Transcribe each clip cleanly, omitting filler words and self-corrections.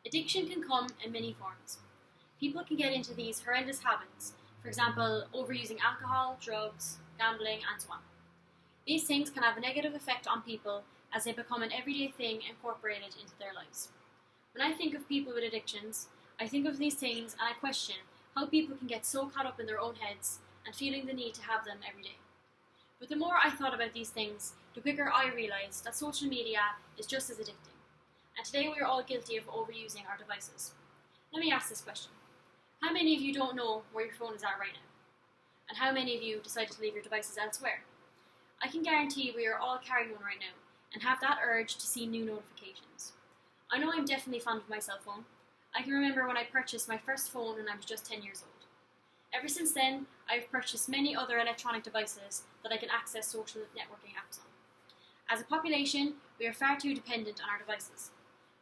Addiction can come in many forms. People can get into these horrendous habits, for example, overusing alcohol, drugs, gambling, and so on. These things can have a negative effect on people as they become an everyday thing incorporated into their lives. When I think of people with addictions, I think of these things and I question how people can get so caught up in their own heads and feeling the need to have them every day. But the more I thought about these things, the quicker I realised that social media is just as addicting. And today we are all guilty of overusing our devices. Let me ask this question. How many of you don't know where your phone is at right now? And how many of you decided to leave your devices elsewhere? I can guarantee we are all carrying one right now and have that urge to see new notifications. I know I'm definitely fond of my cell phone. I can remember when I purchased my first phone when I was just 10 years old. Ever since then, I've purchased many other electronic devices that I can access social networking apps on. As a population, we are far too dependent on our devices.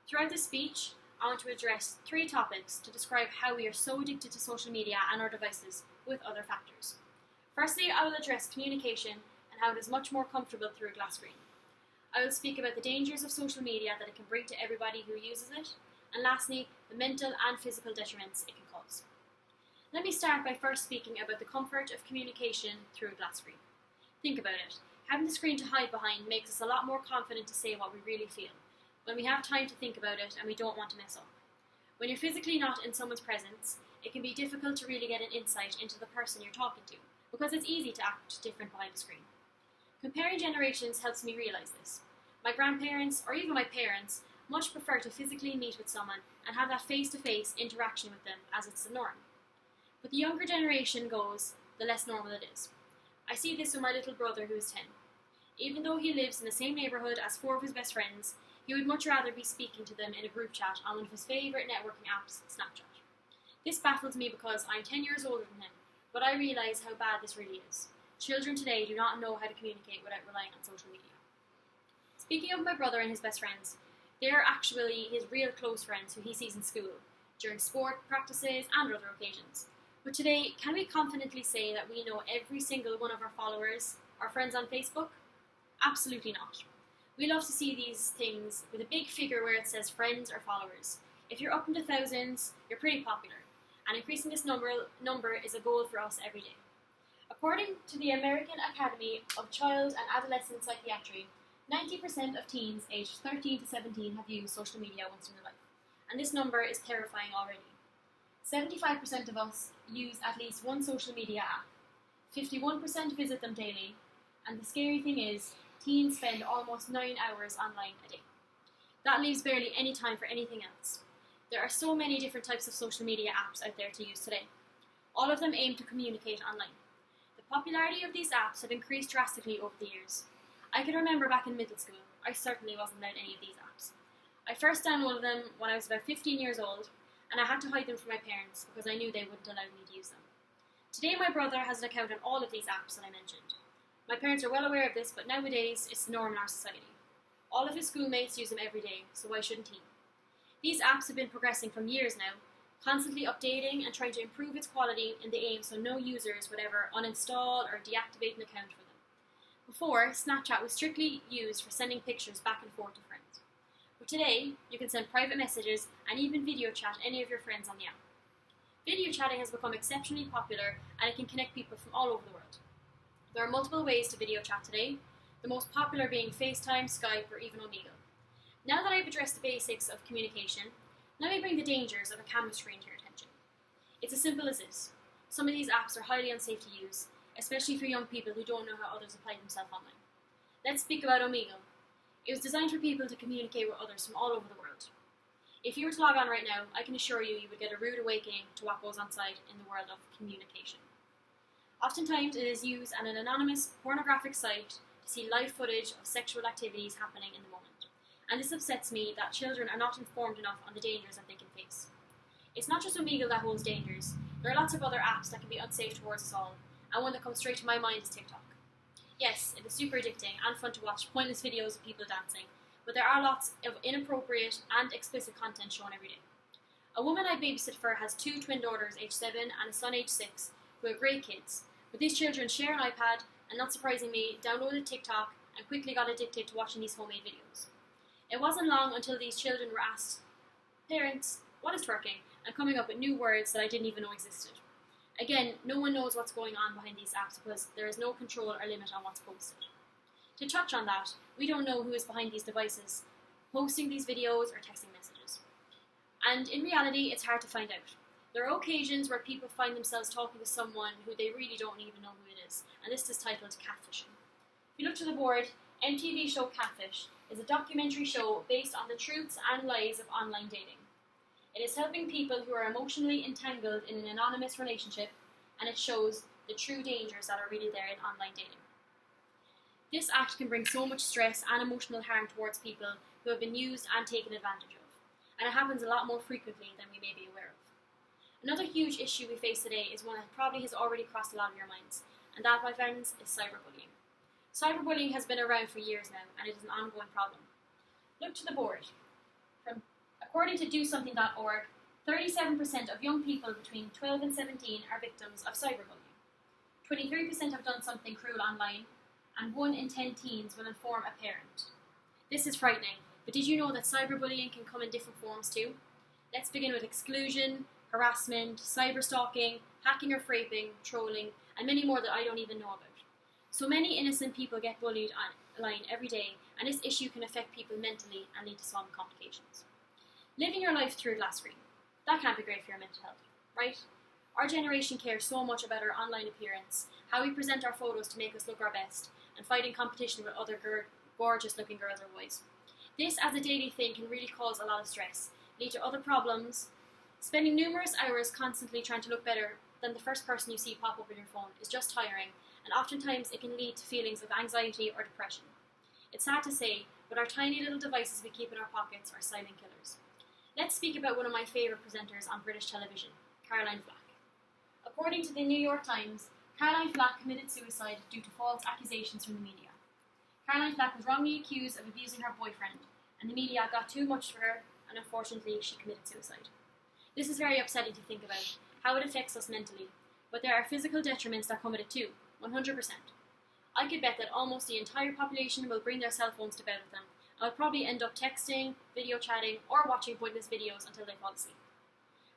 Throughout this speech, I want to address 3 topics to describe how we are so addicted to social media and our devices, with other factors. Firstly, I will address communication and how it is much more comfortable through a glass screen. I will speak about the dangers of social media that it can bring to everybody who uses it, and lastly, the mental and physical detriments it can cause. Let me start by first speaking about the comfort of communication through a glass screen. Think about it. Having the screen to hide behind makes us a lot more confident to say what we really feel, when we have time to think about it and we don't want to mess up. When you're physically not in someone's presence, it can be difficult to really get an insight into the person you're talking to, because it's easy to act different behind the screen. Comparing generations helps me realise this. My grandparents, or even my parents, much prefer to physically meet with someone and have that face-to-face interaction with them as it's the norm. But the younger generation goes, the less normal it is. I see this with my little brother who is 10. Even though he lives in the same neighbourhood as 4 of his best friends, he would much rather be speaking to them in a group chat on one of his favourite networking apps, Snapchat. This baffles me because I'm 10 years older than him, but I realise how bad this really is. Children today do not know how to communicate without relying on social media. Speaking of my brother and his best friends, they are actually his real close friends who he sees in school, during sport practices and other occasions. But today, can we confidently say that we know every single one of our followers, our friends on Facebook? Absolutely not. We love to see these things with a big figure where it says friends or followers. If you're up into thousands, you're pretty popular, and increasing this number is a goal for us every day. According to the American Academy of Child and Adolescent Psychiatry, 90% of teens aged 13 to 17 have used social media once in their life, and this number is terrifying already. 75% of us use at least one social media app, 51% visit them daily, and the scary thing is, teens spend almost 9 hours online a day. That leaves barely any time for anything else. There are so many different types of social media apps out there to use today. All of them aim to communicate online. The popularity of these apps have increased drastically over the years. I can remember back in middle school, I certainly wasn't allowed any of these apps. I first downloaded them when I was about 15 years old, and I had to hide them from my parents because I knew they wouldn't allow me to use them. Today my brother has an account on all of these apps that I mentioned. My parents are well aware of this, but nowadays it's the norm in our society. All of his schoolmates use them every day, so why shouldn't he? These apps have been progressing for years now, constantly updating and trying to improve its quality in the aim so no users would ever uninstall or deactivate an account for them. Before, Snapchat was strictly used for sending pictures back and forth to friends. But today, you can send private messages and even video chat any of your friends on the app. Video chatting has become exceptionally popular and it can connect people from all over the world. There are multiple ways to video chat today, the most popular being FaceTime, Skype, or even Omegle. Now that I've addressed the basics of communication, let me bring the dangers of a camera screen to your attention. It's as simple as this. Some of these apps are highly unsafe to use, especially for young people who don't know how others apply themselves online. Let's speak about Omegle. It was designed for people to communicate with others from all over the world. If you were to log on right now, I can assure you would get a rude awakening to what goes on site in the world of communication. Oftentimes it is used as an anonymous pornographic site to see live footage of sexual activities happening in the moment. And this upsets me that children are not informed enough on the dangers that they can face. It's not just Omegle that holds dangers. There are lots of other apps that can be unsafe towards us all, and one that comes straight to my mind is TikTok. Yes, it is super addicting and fun to watch pointless videos of people dancing, but there are lots of inappropriate and explicit content shown every day. A woman I babysit for has 2 twin daughters aged 7 and a son aged 6 who are great kids, but these children share an iPad and, not surprisingly, downloaded TikTok and quickly got addicted to watching these homemade videos. It wasn't long until these children were asked parents, what is twerking, and coming up with new words that I didn't even know existed. Again, no one knows what's going on behind these apps because there is no control or limit on what's posted. To touch on that, we don't know who is behind these devices, posting these videos or texting messages. And in reality, it's hard to find out. There are occasions where people find themselves talking to someone who they really don't even know who it is, and this is titled catfishing. If you look to the board, MTV show Catfish is a documentary show based on the truths and lies of online dating. It is helping people who are emotionally entangled in an anonymous relationship, and it shows the true dangers that are really there in online dating. This act can bring so much stress and emotional harm towards people who have been used and taken advantage of, and it happens a lot more frequently than we may be aware of. Another huge issue we face today is one that probably has already crossed a lot of your minds, and that, my friends, is cyberbullying. Cyberbullying has been around for years now, and it is an ongoing problem. Look to the board. According to DoSomething.org, 37% of young people between 12 and 17 are victims of cyberbullying. 23% have done something cruel online, and 1 in 10 teens will inform a parent. This is frightening, but did you know that cyberbullying can come in different forms too? Let's begin with exclusion, harassment, cyberstalking, hacking or fraping, trolling, and many more that I don't even know about. So many innocent people get bullied online every day, and this issue can affect people mentally and lead to some complications. Living your life through a glass screen. That can't be great for your mental health, right? Our generation cares so much about our online appearance, how we present our photos to make us look our best, and fight in competition with other gorgeous looking girls or boys. This as a daily thing can really cause a lot of stress, lead to other problems. Spending numerous hours constantly trying to look better than the first person you see pop up on your phone is just tiring, and oftentimes it can lead to feelings of anxiety or depression. It's sad to say, but our tiny little devices we keep in our pockets are silent killers. Let's speak about one of my favourite presenters on British television, Caroline Flack. According to the New York Times, Caroline Flack committed suicide due to false accusations from the media. Caroline Flack was wrongly accused of abusing her boyfriend, and the media got too much for her, and unfortunately she committed suicide. This is very upsetting to think about, how it affects us mentally, but there are physical detriments that come with it too, 100%. I could bet that almost the entire population will bring their cell phones to bed with them, and will probably end up texting, video chatting, or watching pointless videos until they fall asleep.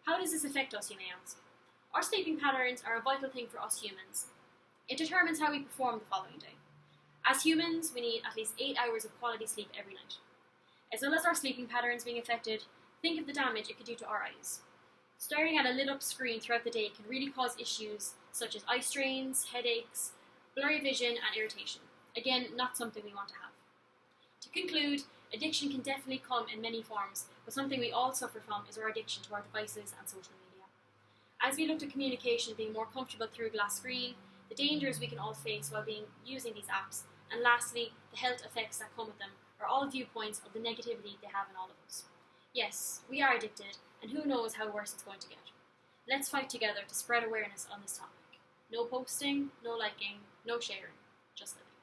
How does this affect us, you may ask? Our sleeping patterns are a vital thing for us humans. It determines how we perform the following day. As humans, we need at least 8 hours of quality sleep every night. As well as our sleeping patterns being affected, think of the damage it could do to our eyes. Staring at a lit up screen throughout the day can really cause issues such as eye strains, headaches, blurry vision, and irritation. Again, not something we want to have. To conclude, addiction can definitely come in many forms, but something we all suffer from is our addiction to our devices and social media. As we look to communication being more comfortable through a glass screen, the dangers we can all face while using these apps, and lastly, the health effects that come with them, are all viewpoints of the negativity they have in all of us. Yes, we are addicted, and who knows how worse it's going to get. Let's fight together to spread awareness on this topic. No posting, no liking, no sharing, just living.